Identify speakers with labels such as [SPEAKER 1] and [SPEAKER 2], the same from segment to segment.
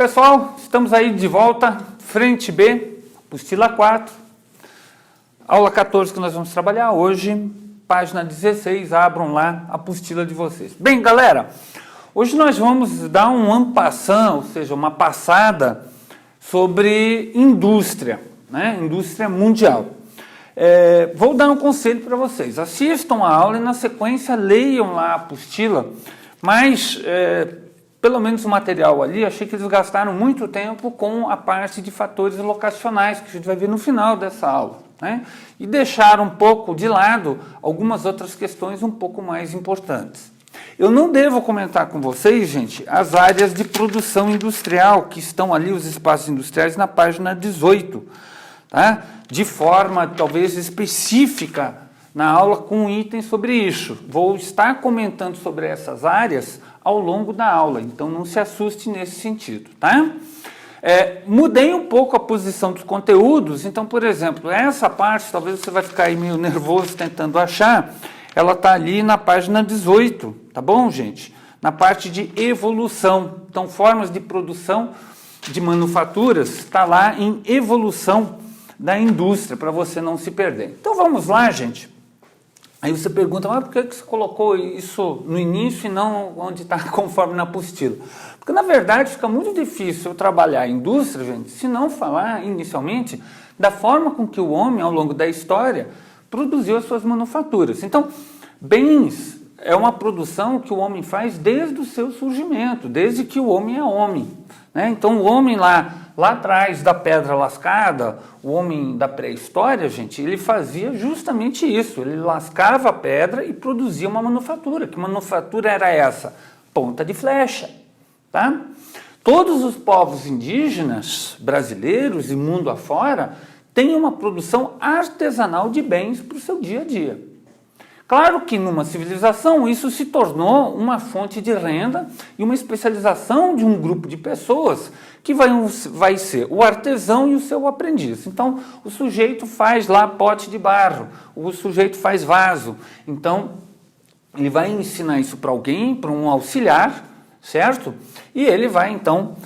[SPEAKER 1] Pessoal, estamos aí de volta, frente B, apostila 4, aula 14 que nós vamos trabalhar hoje, página 16, abram lá a apostila de vocês. Bem, galera, hoje nós vamos dar um en passant, ou seja, uma passada sobre indústria, né? Indústria mundial. Vou dar um conselho para vocês, assistam a aula e na sequência leiam lá a apostila, mas pelo menos o material ali, achei que eles gastaram muito tempo com a parte de fatores locacionais, que a gente vai ver no final dessa aula, né? E deixaram um pouco de lado algumas outras questões um pouco mais importantes. Eu não devo comentar com vocês, gente, as áreas de produção industrial, que estão ali, os espaços industriais, na página 18, tá? De forma, talvez, específica na aula com itens sobre isso. Vou estar comentando sobre essas áreas ao longo da aula, então não se assuste nesse sentido, tá? Mudei um pouco a posição dos conteúdos, então, por exemplo, essa parte, talvez você vai ficar aí meio nervoso tentando achar, ela está ali na página 18, tá bom, gente? Na parte de evolução, então, formas de produção de manufaturas, está lá em evolução da indústria, para você não se perder. Então, vamos lá, gente. Aí você pergunta, mas por que você colocou isso no início e não onde está conforme na apostila? Porque, na verdade, fica muito difícil eu trabalhar a indústria, gente, se não falar inicialmente da forma com que o homem, ao longo da história, produziu as suas manufaturas. Então, bens é uma produção que o homem faz desde o seu surgimento, desde que o homem é homem, né? Então, o homem lá atrás da pedra lascada, o homem da pré-história, gente, ele fazia justamente isso. Ele lascava a pedra e produzia uma manufatura. Que manufatura era essa? Ponta de flecha, tá? Todos os povos indígenas brasileiros e mundo afora têm uma produção artesanal de bens para o seu dia a dia. Claro que numa civilização isso se tornou uma fonte de renda e uma especialização de um grupo de pessoas que vai ser o artesão e o seu aprendiz. Então, o sujeito faz lá pote de barro, o sujeito faz vaso. Então, ele vai ensinar isso para alguém, para um auxiliar, certo? E ele vai, então,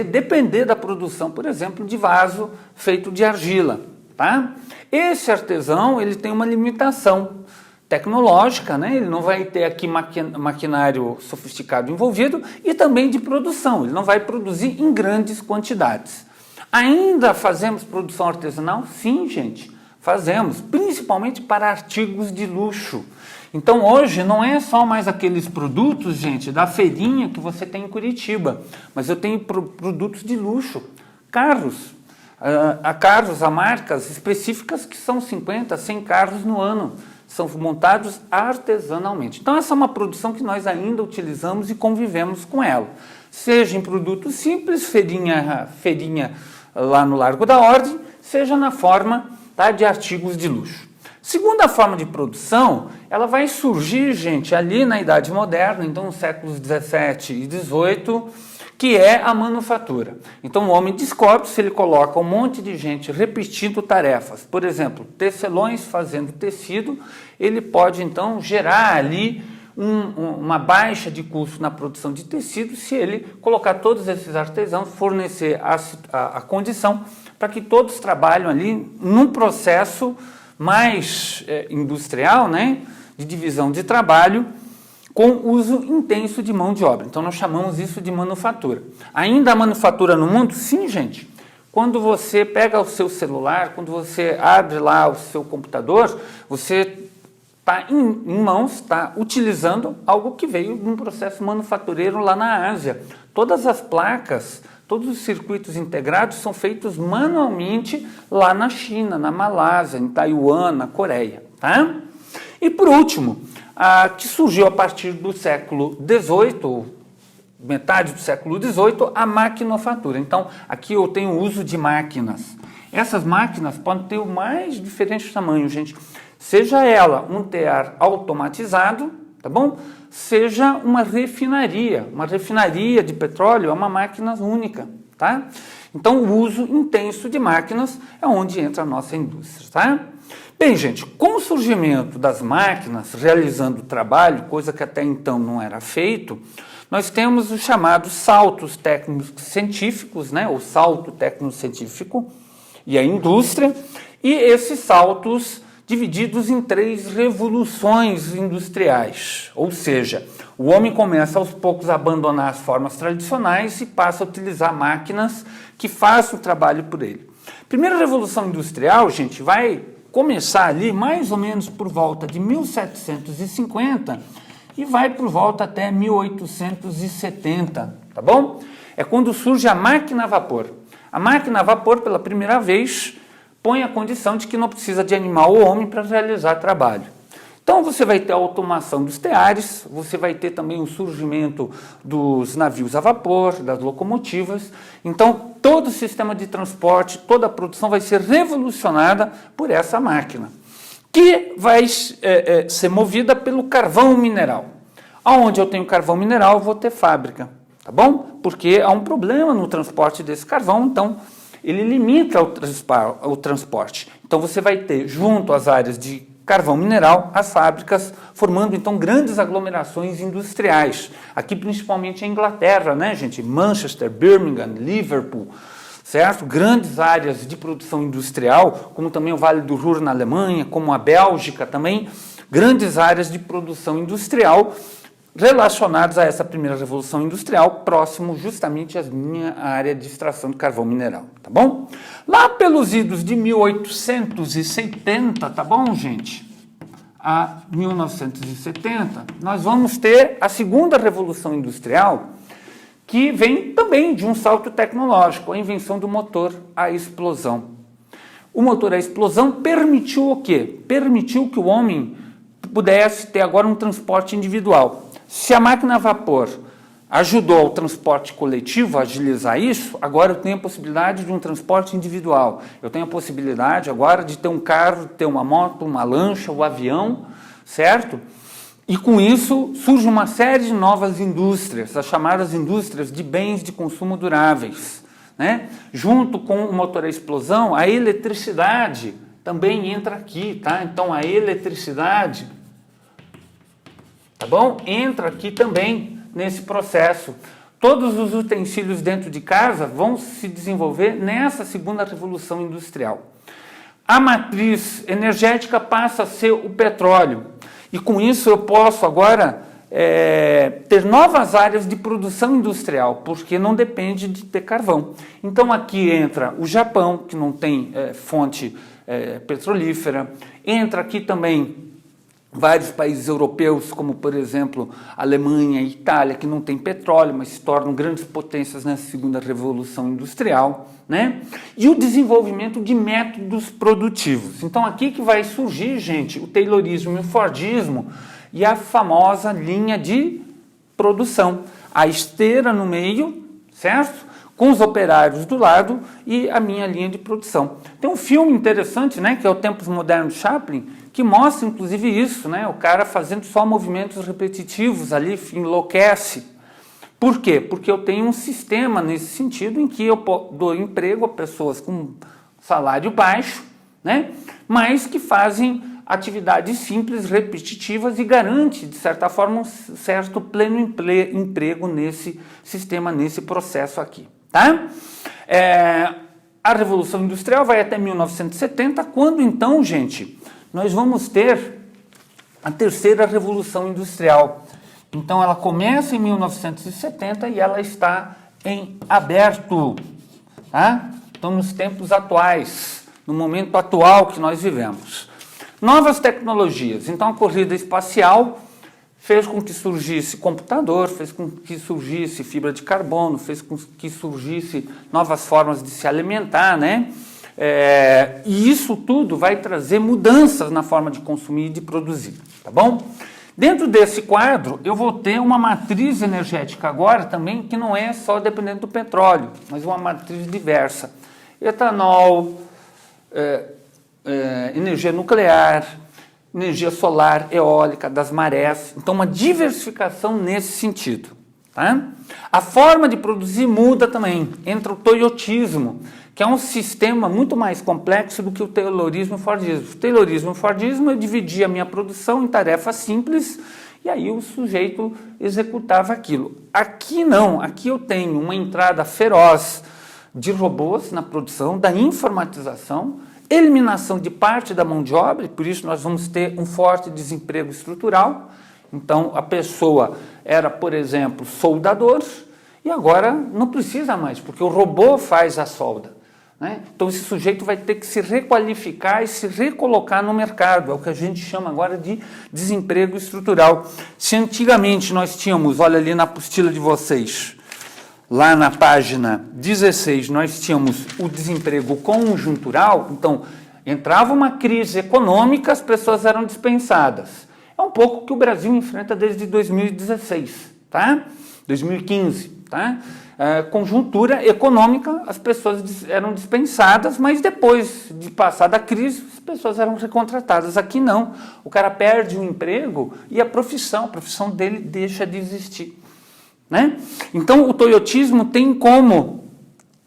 [SPEAKER 1] depender da produção, por exemplo, de vaso feito de argila, tá? Esse artesão, ele tem uma limitação tecnológica, né? Ele não vai ter aqui maquinário sofisticado envolvido e também de produção, ele não vai produzir em grandes quantidades. Ainda fazemos produção artesanal? Sim, gente, fazemos, principalmente para artigos de luxo. Então hoje não é só mais aqueles produtos, gente, da feirinha que você tem em Curitiba, mas eu tenho produtos de luxo, carros, há marcas específicas que são 50, 100 carros no ano, são montados artesanalmente. Então, essa é uma produção que nós ainda utilizamos e convivemos com ela. Seja em produtos simples, feirinha lá no Largo da Ordem, seja na forma, tá, de artigos de luxo. Segunda forma de produção, ela vai surgir, gente, ali na Idade Moderna, então nos séculos 17 e 18, que é a manufatura. Então o homem descobre, se ele coloca um monte de gente repetindo tarefas, por exemplo, tecelões fazendo tecido, ele pode então gerar ali uma baixa de custo na produção de tecido, se ele colocar todos esses artesãos, fornecer a condição para que todos trabalhem ali num processo mais industrial, né, de divisão de trabalho, com uso intenso de mão de obra. Então, nós chamamos isso de manufatura. Ainda a manufatura no mundo? Sim, gente. Quando você pega o seu celular, quando você abre lá o seu computador, você está em mãos, está utilizando algo que veio de um processo manufatureiro lá na Ásia. Todas as placas, todos os circuitos integrados são feitos manualmente lá na China, na Malásia, em Taiwan, na Coreia, tá? E por último, que surgiu a partir do século XVIII, metade do século XVIII, a maquinofatura. Então, aqui eu tenho o uso de máquinas. Essas máquinas podem ter o mais diferentes tamanhos, gente. Seja ela um tear automatizado, tá bom? Seja uma refinaria. Uma refinaria de petróleo é uma máquina única, tá? Então, o uso intenso de máquinas é onde entra a nossa indústria, tá? Bem, gente, com o surgimento das máquinas realizando o trabalho, coisa que até então não era feito, nós temos os chamados saltos técnico-científicos, né, o salto técnico-científico e a indústria, e esses saltos divididos em 3 revoluções industriais, ou seja, o homem começa aos poucos a abandonar as formas tradicionais e passa a utilizar máquinas que façam o trabalho por ele. Primeira revolução industrial, gente, vai começar ali mais ou menos por volta de 1750 e vai por volta até 1870, tá bom? É quando surge a máquina a vapor. A máquina a vapor, pela primeira vez, põe a condição de que não precisa de animal ou homem para realizar trabalho. Então você vai ter a automação dos teares, você vai ter também o surgimento dos navios a vapor, das locomotivas. Então todo o sistema de transporte, toda a produção vai ser revolucionada por essa máquina, que vai ser movida pelo carvão mineral. Aonde eu tenho carvão mineral, eu vou ter fábrica, tá bom? Porque há um problema no transporte desse carvão, então ele limita o transporte. Então você vai ter, junto às áreas de carvão mineral, as fábricas, formando então grandes aglomerações industriais. Aqui principalmente a Inglaterra, né, gente? Manchester, Birmingham, Liverpool, certo? Grandes áreas de produção industrial, como também o Vale do Ruhr na Alemanha, como a Bélgica também, grandes áreas de produção industrial relacionadas a essa primeira revolução industrial, próximo justamente à minha área de extração de carvão mineral, tá bom? Lá pelos idos de 1870, tá bom, gente? A 1970, nós vamos ter a segunda revolução industrial, que vem também de um salto tecnológico, a invenção do motor à explosão. O motor à explosão permitiu o quê? Permitiu que o homem pudesse ter agora um transporte individual. Se a máquina a vapor ajudou o transporte coletivo a agilizar isso, agora eu tenho a possibilidade de um transporte individual. Eu tenho a possibilidade agora de ter um carro, de ter uma moto, uma lancha, um avião, certo? E com isso surge uma série de novas indústrias, as chamadas indústrias de bens de consumo duráveis, né? Junto com o motor à explosão, a eletricidade também entra aqui, tá? Então a eletricidade, tá bom? Entra aqui também nesse processo. Todos os utensílios dentro de casa vão se desenvolver nessa segunda revolução industrial. A matriz energética passa a ser o petróleo. E com isso eu posso agora ter novas áreas de produção industrial, porque não depende de ter carvão. Então aqui entra o Japão, que não tem fonte petrolífera. Entra aqui também vários países europeus, como por exemplo Alemanha e Itália, que não tem petróleo, mas se tornam grandes potências nessa segunda revolução industrial, né? E o desenvolvimento de métodos produtivos. Então aqui que vai surgir, gente, o Taylorismo e o Fordismo e a famosa linha de produção. A esteira no meio, certo? Com os operários do lado e a minha linha de produção. Tem um filme interessante, né, que é o Tempos Modernos de Chaplin, que mostra inclusive isso, né, o cara fazendo só movimentos repetitivos ali, enlouquece. Por quê? Porque eu tenho um sistema nesse sentido em que eu dou emprego a pessoas com salário baixo, né, mas que fazem atividades simples, repetitivas e garante, de certa forma, um certo pleno emprego nesse sistema, nesse processo aqui. Tá? A Revolução Industrial vai até 1970, quando então, gente, nós vamos ter a terceira Revolução Industrial. Então ela começa em 1970 e ela está em aberto. Tá? Então nos tempos atuais, no momento atual que nós vivemos. Novas tecnologias. Então a corrida espacial fez com que surgisse computador, fez com que surgisse fibra de carbono, fez com que surgisse novas formas de se alimentar, né? E isso tudo vai trazer mudanças na forma de consumir e de produzir, tá bom? Dentro desse quadro, eu vou ter uma matriz energética agora também, que não é só dependente do petróleo, mas uma matriz diversa. Etanol, energia nuclear, energia solar, eólica, das marés. Então, uma diversificação nesse sentido. Tá? A forma de produzir muda também. Entra o toyotismo, que é um sistema muito mais complexo do que o Taylorismo e o Fordismo. O Taylorismo e o Fordismo, eu dividia a minha produção em tarefas simples e aí o sujeito executava aquilo. Aqui não, aqui eu tenho uma entrada feroz de robôs na produção, da informatização, eliminação de parte da mão de obra, e por isso nós vamos ter um forte desemprego estrutural. Então, a pessoa era, por exemplo, soldador, e agora não precisa mais, porque o robô faz a solda, né? Então, esse sujeito vai ter que se requalificar e se recolocar no mercado, é o que a gente chama agora de desemprego estrutural. Se antigamente nós tínhamos, olha ali na apostila de vocês, lá na página 16, nós tínhamos o desemprego conjuntural, então, entrava uma crise econômica, as pessoas eram dispensadas. É um pouco o que o Brasil enfrenta desde 2016, tá? 2015, tá? Conjuntura econômica, as pessoas eram dispensadas, mas depois de passar da crise, as pessoas eram recontratadas. Aqui não, o cara perde o emprego e a profissão dele deixa de existir, né? Então, o toyotismo tem como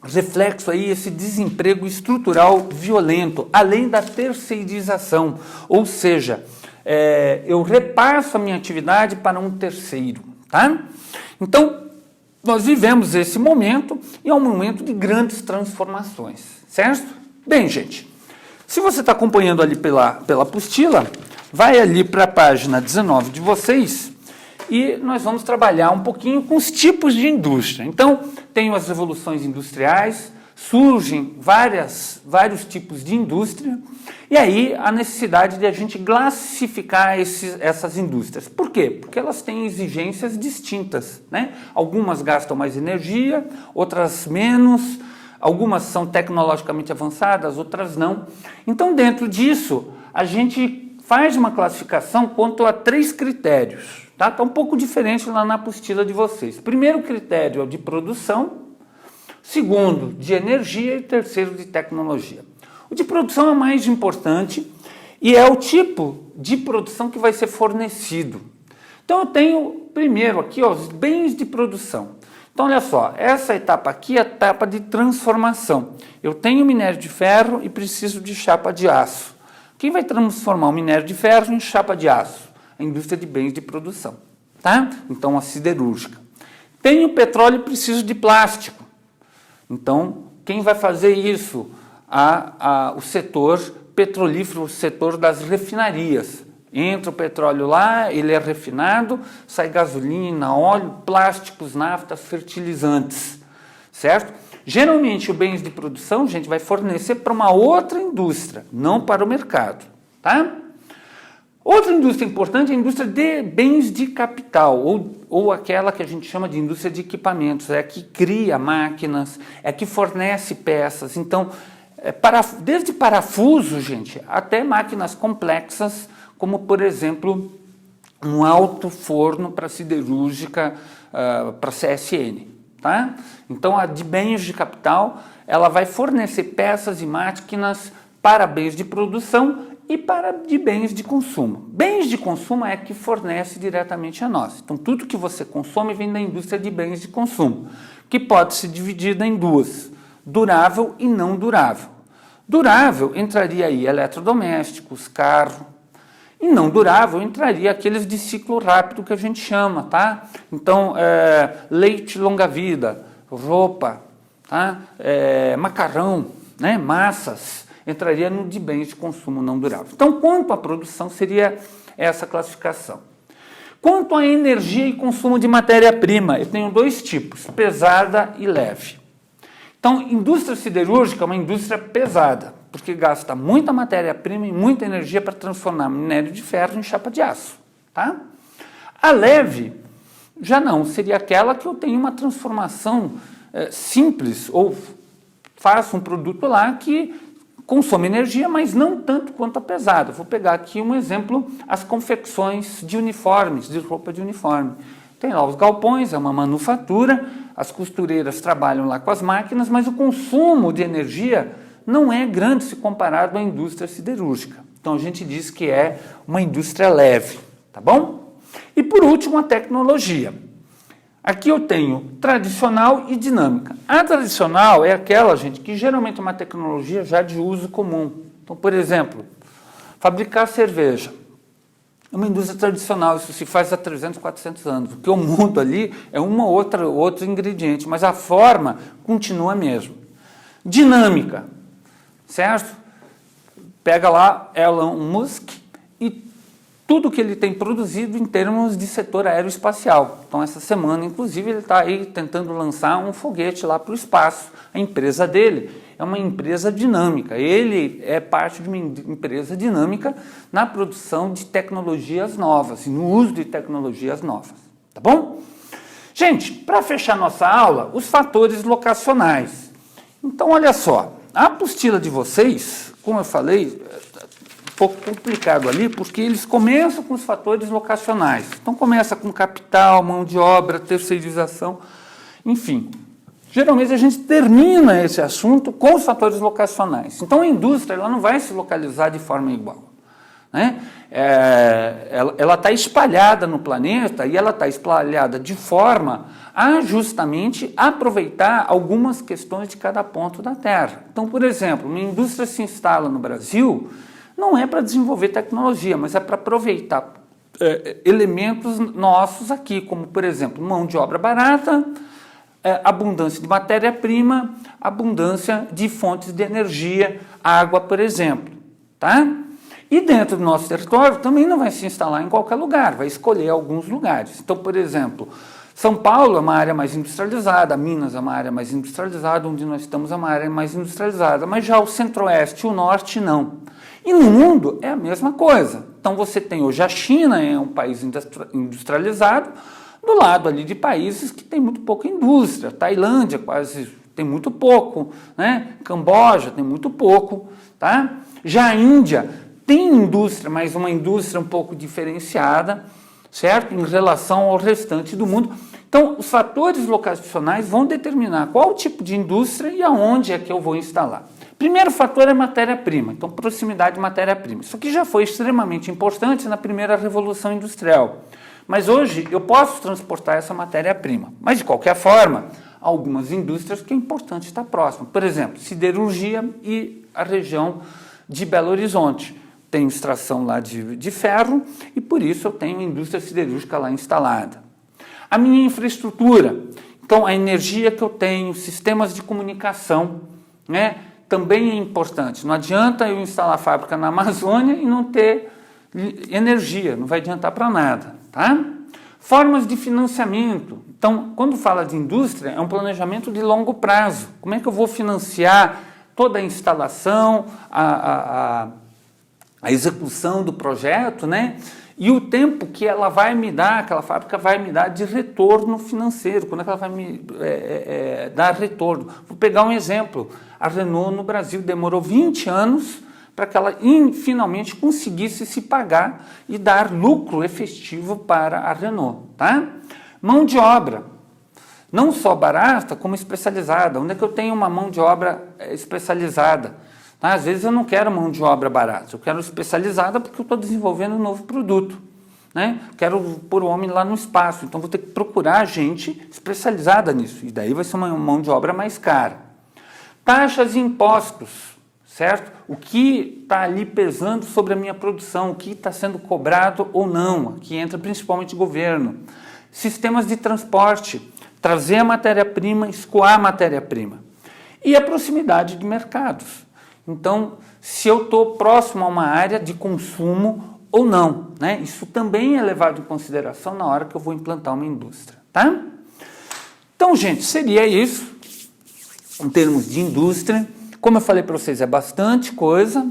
[SPEAKER 1] reflexo aí esse desemprego estrutural violento, além da terceirização, ou seja, eu repasso a minha atividade para um terceiro, tá? Então, nós vivemos esse momento e é um momento de grandes transformações, certo? Bem, gente, se você está acompanhando ali pela apostila, vai ali para a página 19 de vocês e nós vamos trabalhar um pouquinho com os tipos de indústria. Então, tem as revoluções industriais, surgem vários tipos de indústria, e aí a necessidade de a gente classificar essas indústrias. Por quê? Porque elas têm exigências distintas, né? Algumas gastam mais energia, outras menos, algumas são tecnologicamente avançadas, outras não. Então, dentro disso, a gente faz uma classificação quanto a 3 critérios. Tá? Tá um pouco diferente lá na apostila de vocês. Primeiro critério é o de produção, segundo, de energia e terceiro, de tecnologia. O de produção é mais importante e é o tipo de produção que vai ser fornecido. Então, eu tenho primeiro aqui ó, os bens de produção. Então, olha só, essa etapa aqui é a etapa de transformação. Eu tenho minério de ferro e preciso de chapa de aço. Quem vai transformar o minério de ferro em chapa de aço? A indústria de bens de produção, tá? Então, a siderúrgica. Tenho petróleo e preciso de plástico. Então, quem vai fazer isso? O setor petrolífero, o setor das refinarias. Entra o petróleo lá, ele é refinado, sai gasolina, óleo, plásticos, naftas, fertilizantes, certo? Geralmente, o bens de produção, a gente vai fornecer para uma outra indústria, não para o mercado, tá? Outra indústria importante é a indústria de bens de capital, ou aquela que a gente chama de indústria de equipamentos, é a que cria máquinas, é a que fornece peças. Então, desde parafuso, gente, até máquinas complexas, como, por exemplo, um alto forno para siderúrgica, para CSN. Tá? Então, a de bens de capital, ela vai fornecer peças e máquinas para bens de produção e de bens de consumo. Bens de consumo é que fornece diretamente a nós. Então, tudo que você consome vem da indústria de bens de consumo, que pode ser dividida em duas, durável e não durável. Durável entraria aí eletrodomésticos, carro, e não durável entraria aqueles de ciclo rápido que a gente chama, tá? Então, leite longa-vida, roupa, tá? Macarrão, né? Massas, entraria no de bens de consumo não durável. Então, quanto à produção, seria essa classificação. Quanto à energia e consumo de matéria-prima, eu tenho 2 tipos, pesada e leve. Então, indústria siderúrgica é uma indústria pesada, porque gasta muita matéria-prima e muita energia para transformar minério de ferro em chapa de aço. Tá? A leve, já não, seria aquela que eu tenho uma transformação simples, ou faço um produto lá que consome energia, mas não tanto quanto a pesada. Vou pegar aqui um exemplo, as confecções de uniformes, de roupa de uniforme. Tem lá os galpões, é uma manufatura, as costureiras trabalham lá com as máquinas, mas o consumo de energia não é grande se comparado à indústria siderúrgica. Então, a gente diz que é uma indústria leve, tá bom? E, por último, a tecnologia. Aqui eu tenho tradicional e dinâmica. A tradicional é aquela, gente, que geralmente é uma tecnologia já de uso comum. Então, por exemplo, fabricar cerveja. É uma indústria tradicional, isso se faz há 300, 400 anos. O que eu mudo ali é outro ingrediente, mas a forma continua a mesma. Dinâmica, certo? Pega lá Elon Musk e tudo que ele tem produzido em termos de setor aeroespacial. Então, essa semana, inclusive, ele está aí tentando lançar um foguete lá para o espaço. A empresa dele é uma empresa dinâmica. Ele é parte de uma empresa dinâmica na produção de tecnologias novas e no uso de tecnologias novas. Tá bom? Gente, para fechar nossa aula, os fatores locacionais. Então, olha só, a apostila de vocês, como eu falei, um pouco complicado ali, porque eles começam com os fatores locacionais. Então, começa com capital, mão de obra, terceirização, enfim. Geralmente, a gente termina esse assunto com os fatores locacionais. Então, a indústria ela não vai se localizar de forma igual, né? Ela está espalhada no planeta e ela está espalhada de forma a justamente aproveitar algumas questões de cada ponto da Terra. Então, por exemplo, uma indústria se instala no Brasil, não é para desenvolver tecnologia, mas é para aproveitar elementos nossos aqui, como, por exemplo, mão de obra barata, abundância de matéria-prima, abundância de fontes de energia, água, por exemplo, tá? E dentro do nosso território também não vai se instalar em qualquer lugar, vai escolher alguns lugares. Então, por exemplo, São Paulo é uma área mais industrializada, Minas é uma área mais industrializada, onde nós estamos é uma área mais industrializada, mas já o centro-oeste e o norte não. E no mundo é a mesma coisa. Então você tem hoje a China, é um país industrializado, do lado ali de países que tem muito pouca indústria. Tailândia quase tem muito pouco, né? Camboja tem muito pouco, tá? Já a Índia tem indústria, mas uma indústria um pouco diferenciada, certo? Em relação ao restante do mundo. Então, os fatores locacionais vão determinar qual tipo de indústria e aonde é que eu vou instalar. Primeiro fator é matéria-prima, então proximidade de matéria-prima. Isso aqui já foi extremamente importante na primeira Revolução Industrial. Mas hoje eu posso transportar essa matéria-prima. Mas, de qualquer forma, algumas indústrias que é importante estar próximo. Por exemplo, siderurgia e a região de Belo Horizonte. Tem extração lá de ferro e, por isso, eu tenho indústria siderúrgica lá instalada. A minha infraestrutura, então, a energia que eu tenho, sistemas de comunicação, né, também é importante. Não adianta eu instalar a fábrica na Amazônia e não ter energia, não vai adiantar para nada. Tá? Formas de financiamento. Então, quando fala de indústria, é um planejamento de longo prazo. Como é que eu vou financiar toda a instalação, a execução do projeto, né? E o tempo que ela vai me dar, aquela fábrica vai me dar de retorno financeiro. Quando é que ela vai me dar retorno? Vou pegar um exemplo. A Renault no Brasil demorou 20 anos para que ela finalmente conseguisse se pagar e dar lucro efetivo para a Renault. Tá? Mão de obra, não só barata, como especializada. Onde é que eu tenho uma mão de obra especializada? Tá? Às vezes eu não quero mão de obra barata, eu quero especializada porque eu estou desenvolvendo um novo produto. Né? Quero pôr o homem lá no espaço, então vou ter que procurar gente especializada nisso. E daí vai ser uma mão de obra mais cara. Taxas e impostos. Certo? O que está ali pesando sobre a minha produção, o que está sendo cobrado ou não, aqui entra principalmente o governo. Sistemas de transporte, trazer a matéria-prima, escoar a matéria-prima. E a proximidade de mercados. Então, se eu estou próximo a uma área de consumo ou não, né? Isso também é levado em consideração na hora que eu vou implantar uma indústria. Tá? Então, gente, seria isso, em termos de indústria. Como eu falei para vocês, é bastante coisa.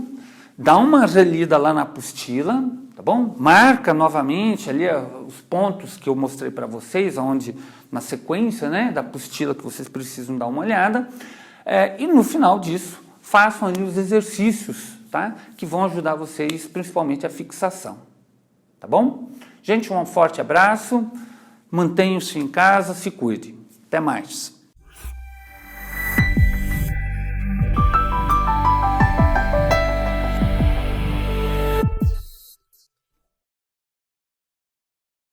[SPEAKER 1] Dá uma relida lá na apostila, tá bom? Marca novamente ali os pontos que eu mostrei para vocês, onde na sequência, né, da apostila que vocês precisam dar uma olhada. E no final disso, façam ali os exercícios, tá? Que vão ajudar vocês, principalmente a fixação. Tá bom? Gente, um forte abraço. Mantenham-se em casa, se cuidem. Até mais.